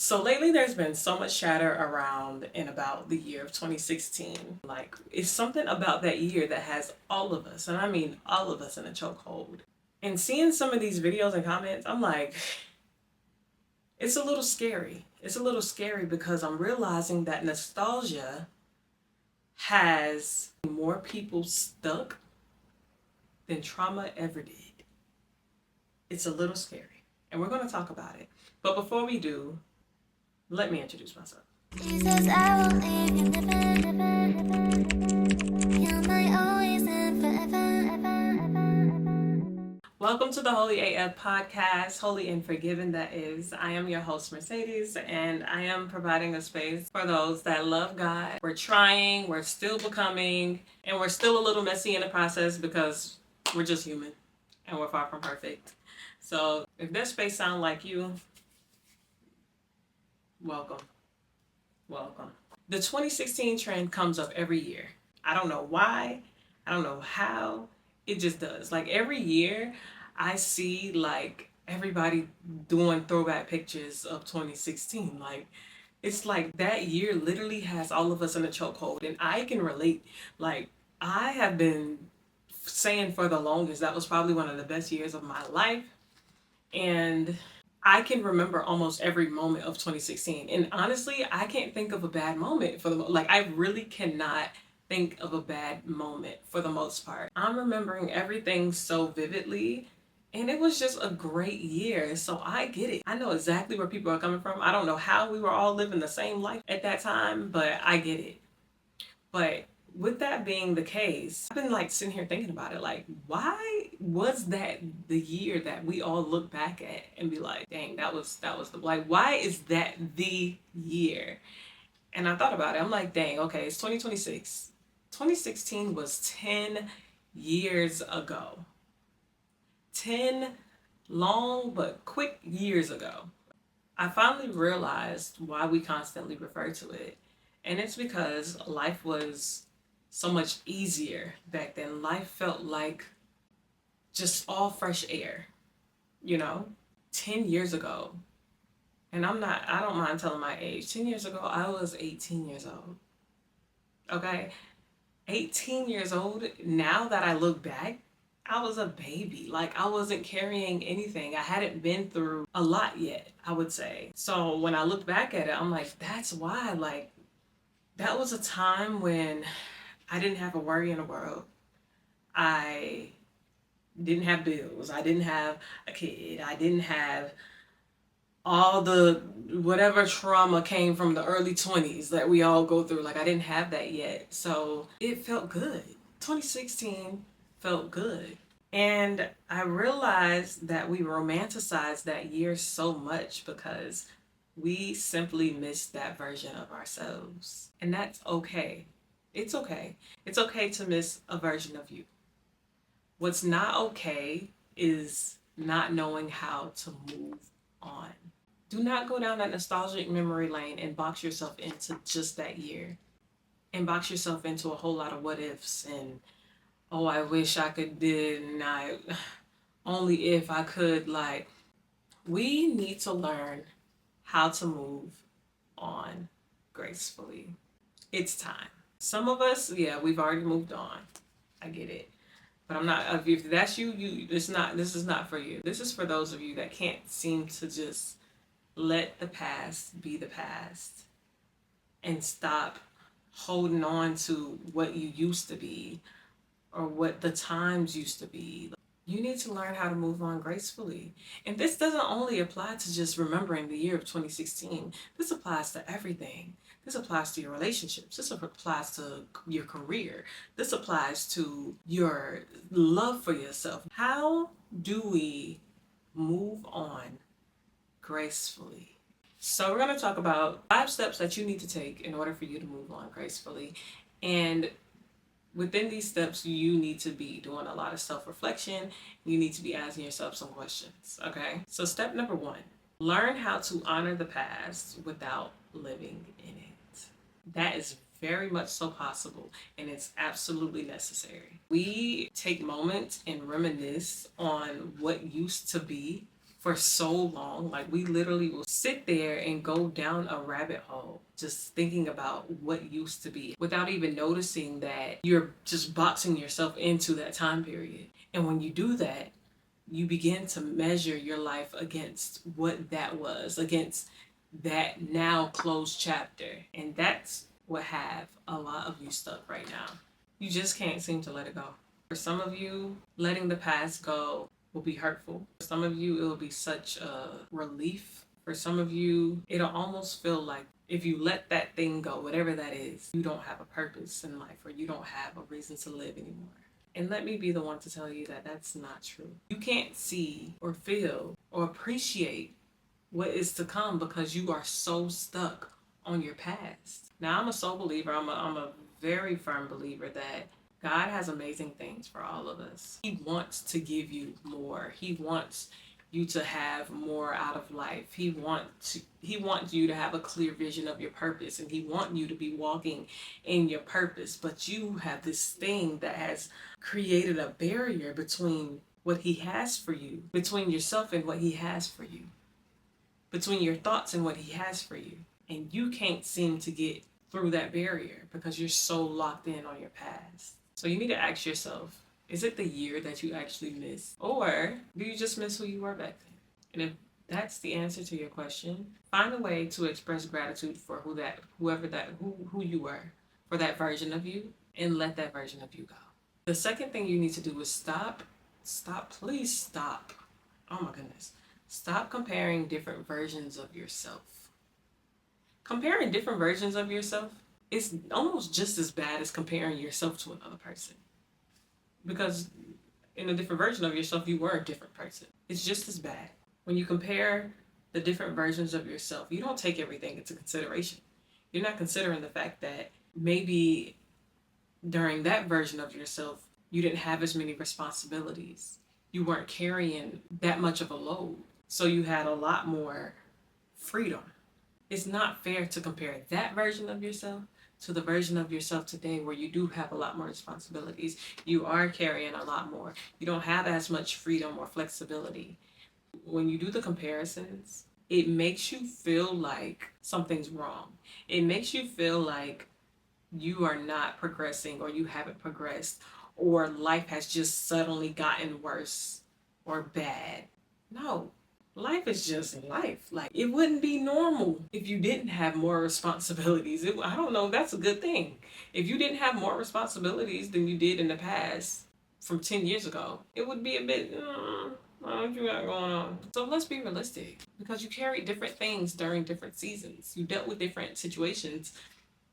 So lately there's been so much chatter around and about the year of 2016. Like, it's something about that year that has all of us, and I mean all of us, in a chokehold. And seeing some of these videos and comments, I'm like, it's a little scary. It's a little scary because I'm realizing that nostalgia has more people stuck than trauma ever did. It's a little scary, and we're going to talk about it. But before we do, let me introduce myself. Jesus, I won't leave you never, never, never. You're my always and forever, ever, ever. Welcome to the Holy AF podcast, Holy and Forgiven, that is. I am your host, Mercedes, and I am providing a space for those that love God. We're trying, we're still becoming, and we're still a little messy in the process because we're just human and we're far from perfect. So if this space sounds like you, welcome. Welcome. The 2016 trend comes up every year. I don't know why. I don't know how. It just does. Like every year, I see like everybody doing throwback pictures of 2016. Like it's like that year literally has all of us in a chokehold, and I can relate. Like I have been saying for the longest that was probably one of the best years of my life, and I can remember almost every moment of 2016. And honestly, I can't think of a bad moment for the like I really cannot think of a bad moment for the most part. I'm remembering everything so vividly, and it was just a great year. So I get it. I know exactly where people are coming from. I don't know how we were all living the same life at that time, but I get it. But with that being the case, I've been like sitting here thinking about it. Like, why was that the year that we all look back at and be like, dang, that was the like, why is that the year? And I thought about it. I'm like, dang, okay, it's 2026. 2016 was 10 years ago. 10 long but quick years ago. I finally realized why we constantly refer to it. And it's because life was so much easier back then. Life felt like just all fresh air, you know? 10 years ago, and I don't mind telling my age. 10 years ago, I was 18 years old. Okay? 18 years old, now that I look back, I was a baby. Like, I wasn't carrying anything. I hadn't been through a lot yet, I would say. So when I look back at it, I'm like, that's why. Like, that was a time when I didn't have a worry in the world. I didn't have bills. I didn't have a kid. I didn't have all the whatever trauma came from the early 20s that we all go through. Like, I didn't have that yet. So it felt good. 2016 felt good. And I realized that we romanticized that year so much because we simply missed that version of ourselves. And that's okay. It's okay. It's okay to miss a version of you. What's not okay is not knowing how to move on. Do not go down that nostalgic memory lane and box yourself into just that year. And box yourself into a whole lot of what ifs and, oh, I wish I could did, and I only if I could. Like, we need to learn how to move on gracefully. It's time. Some of us, yeah, we've already moved on. I get it. But I'm not, if that's you, this is not for you. This is for those of you that can't seem to just let the past be the past and stop holding on to what you used to be or what the times used to be. You need to learn how to move on gracefully. And this doesn't only apply to just remembering the year of 2016. This applies to everything. This applies to your relationships. This applies to your career. This applies to your love for yourself. How do we move on gracefully? So we're going to talk about 5 steps that you need to take in order for you to move on gracefully. And within these steps, you need to be doing a lot of self-reflection. You need to be asking yourself some questions, okay? So step number 1, learn how to honor the past without living in it. That is very much so possible, and it's absolutely necessary. We take moments and reminisce on what used to be for so long. Like, we literally will sit there and go down a rabbit hole just thinking about what used to be without even noticing that you're just boxing yourself into that time period. And when you do that, you begin to measure your life against what that was, against that now closed chapter. And that's what have a lot of you stuck right now. You just can't seem to let it go. For some of you, letting the past go will be hurtful. For some of you, it will be such a relief. For some of you, it'll almost feel like if you let that thing go, whatever that is, you don't have a purpose in life, or you don't have a reason to live anymore. And let me be the one to tell you that that's not true. You can't see or feel or appreciate what is to come because you are so stuck on your past. Now, I'm a soul believer. I'm a very firm believer that God has amazing things for all of us. He wants to give you more. He wants you to have more out of life. He wants you to have a clear vision of your purpose, and he wants you to be walking in your purpose. But you have this thing that has created a barrier between what he has for you, between yourself and what he has for you, between your thoughts and what he has for you. And you can't seem to get through that barrier because you're so locked in on your past. So you need to ask yourself, is it the year that you actually miss? Or do you just miss who you were back then? And if that's the answer to your question, find a way to express gratitude for who you were, for that version of you, and let that version of you go. The second thing you need to do is please stop. Oh my goodness. Stop comparing different versions of yourself. Comparing different versions of yourself is almost just as bad as comparing yourself to another person. Because in a different version of yourself, you were a different person. It's just as bad. When you compare the different versions of yourself, you don't take everything into consideration. You're not considering the fact that maybe during that version of yourself, you didn't have as many responsibilities. You weren't carrying that much of a load. So you had a lot more freedom. It's not fair to compare that version of yourself to the version of yourself today where you do have a lot more responsibilities. You are carrying a lot more. You don't have as much freedom or flexibility. When you do the comparisons, it makes you feel like something's wrong. It makes you feel like you are not progressing, or you haven't progressed, or life has just suddenly gotten worse or bad. No. Life is just life. Like, it wouldn't be normal if you didn't have more responsibilities. I don't know, that's a good thing. If you didn't have more responsibilities than you did in the past from 10 years ago, it would be a bit, what you got going on? So let's be realistic, because you carried different things during different seasons. You dealt with different situations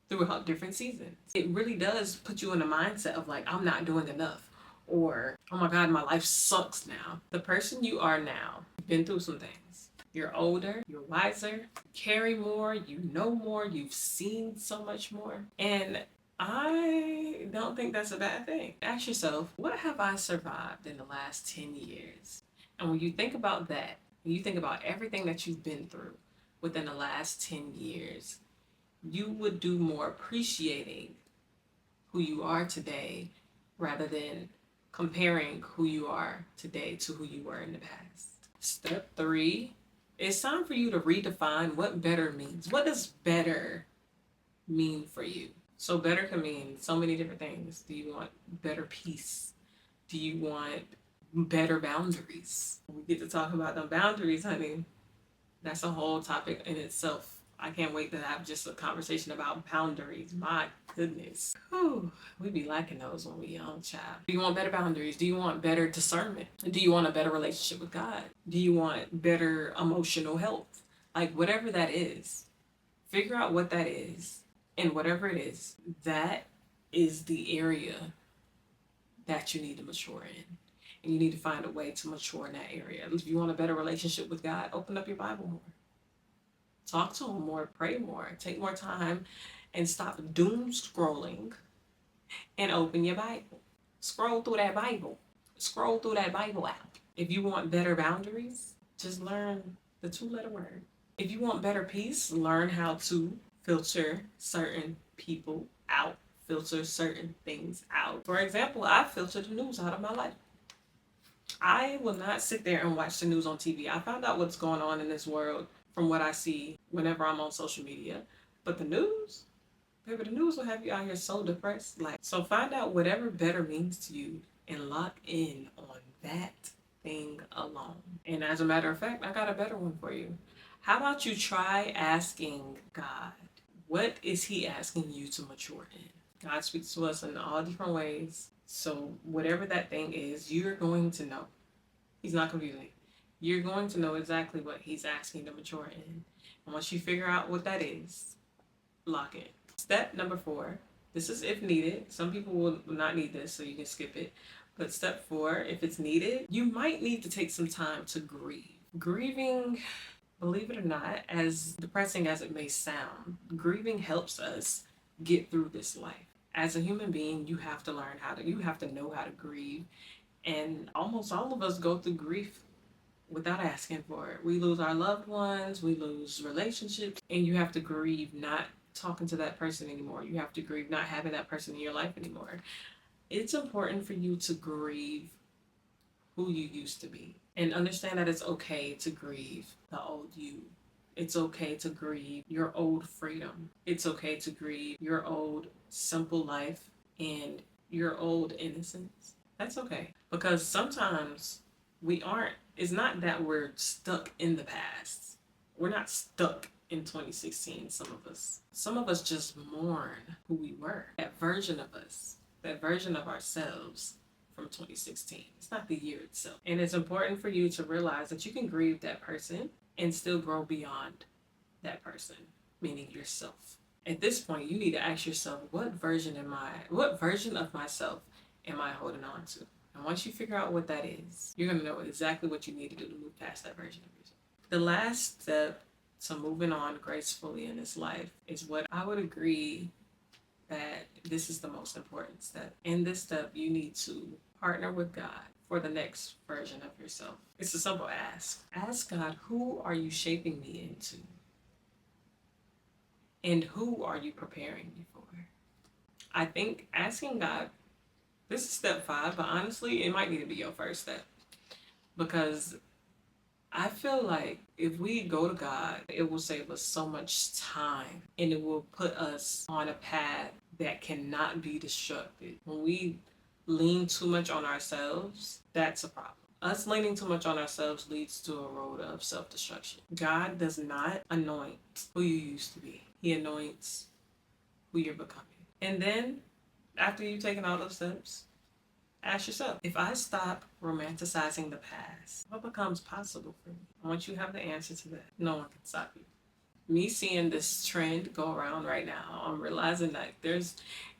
throughout different seasons. It really does put you in a mindset of like, I'm not doing enough. Or, oh my God, my life sucks now. The person you are now, you've been through some things. You're older, you're wiser, you carry more, you know more, you've seen so much more. And I don't think that's a bad thing. Ask yourself, what have I survived in the last 10 years? And when you think about that, when you think about everything that you've been through within the last 10 years, you would do more appreciating who you are today rather than comparing who you are today to who you were in the past. Step 3, it's time for you to redefine what better means. What does better mean for you? So better can mean so many different things. Do you want better peace? Do you want better boundaries? When we get to talk about them boundaries, honey, that's a whole topic in itself. I can't wait to have just a conversation about boundaries. My goodness. Whew, we be lacking those when we young, child. Do you want better boundaries? Do you want better discernment? Do you want a better relationship with God? Do you want better emotional health? Like, whatever that is, figure out what that is. And whatever it is, that is the area that you need to mature in. And you need to find a way to mature in that area. If you want a better relationship with God, open up your Bible more. Talk to him more, pray more, take more time, and stop doom scrolling and open your Bible. Scroll through that Bible. Scroll through that Bible app. If you want better boundaries, just learn the 2-letter word. If you want better peace, learn how to filter certain people out, filter certain things out. For example, I filter the news out of my life. I will not sit there and watch the news on TV. I found out what's going on in this world from what I see whenever I'm on social media. But the news, baby, the news will have you out here so depressed. Like, so find out whatever better means to you and lock in on that thing alone. And as a matter of fact, I got a better one for you. How about you try asking God, what is He asking you to mature in? God speaks to us in all different ways. So whatever that thing is, you're going to know. He's not confusing. You're going to know exactly what He's asking to mature in. And once you figure out what that is, lock in. Step number 4. This is if needed. Some people will not need this, so you can skip it. But step 4, if it's needed, you might need to take some time to grieve. Grieving, believe it or not, as depressing as it may sound, grieving helps us get through this life. As a human being, you have to learn you have to know how to grieve. And almost all of us go through grief without asking for it. We lose our loved ones, we lose relationships, and you have to grieve not talking to that person anymore. You have to grieve not having that person in your life anymore. It's important for you to grieve who you used to be and understand that it's okay to grieve the old you. It's okay to grieve your old freedom. It's okay to grieve your old simple life and your old innocence. That's okay. Because sometimes it's not that we're stuck in the past. We're not stuck in 2016, some of us. Some of us just mourn who we were. That version of us, that version of ourselves from 2016. It's not the year itself. And it's important for you to realize that you can grieve that person and still grow beyond that person, meaning yourself. At this point, you need to ask yourself, what version of myself am I holding on to? And once you figure out what that is, you're going to know exactly what you need to do to move past that version of yourself. The last step to moving on gracefully in this life is what I would agree that this is the most important step. In this step, you need to partner with God for the next version of yourself. It's a simple ask. Ask God, who are you shaping me into? And who are you preparing me for? I think asking God, this is step 5, but honestly, it might need to be your first step. Because I feel like if we go to God, it will save us so much time and it will put us on a path that cannot be destructed. When we lean too much on ourselves, that's a problem. Us leaning too much on ourselves leads to a road of self-destruction. God does not anoint who you used to be. He anoints who you're becoming. And then, after you've taken all those steps, ask yourself, if I stop romanticizing the past, what becomes possible for me? Once you have the answer to that, no one can stop you. Me seeing this trend go around right now, I'm realizing that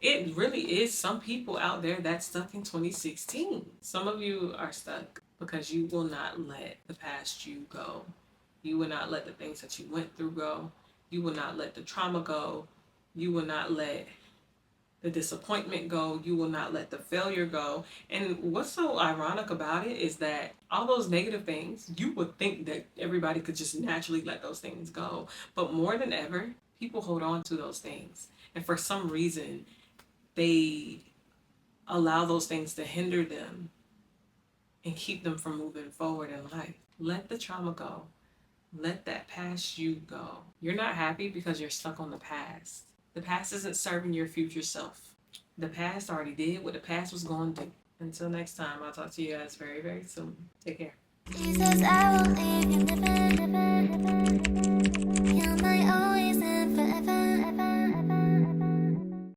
it really is some people out there that's stuck in 2016. Some of you are stuck because you will not let the past you go. You will not let the things that you went through go. You will not let the trauma go. You will not let the disappointment go. You will not let the failure go. And what's so ironic about it is that all those negative things, you would think that everybody could just naturally let those things go. But more than ever, people hold on to those things. And for some reason, they allow those things to hinder them and keep them from moving forward in life. Let the trauma go. Let that past you go. You're not happy because you're stuck on the past. The past isn't serving your future self. The past already did what the past was going to do. Until next time, I'll talk to you guys very, very soon. Take care. Jesus, I will leave you living.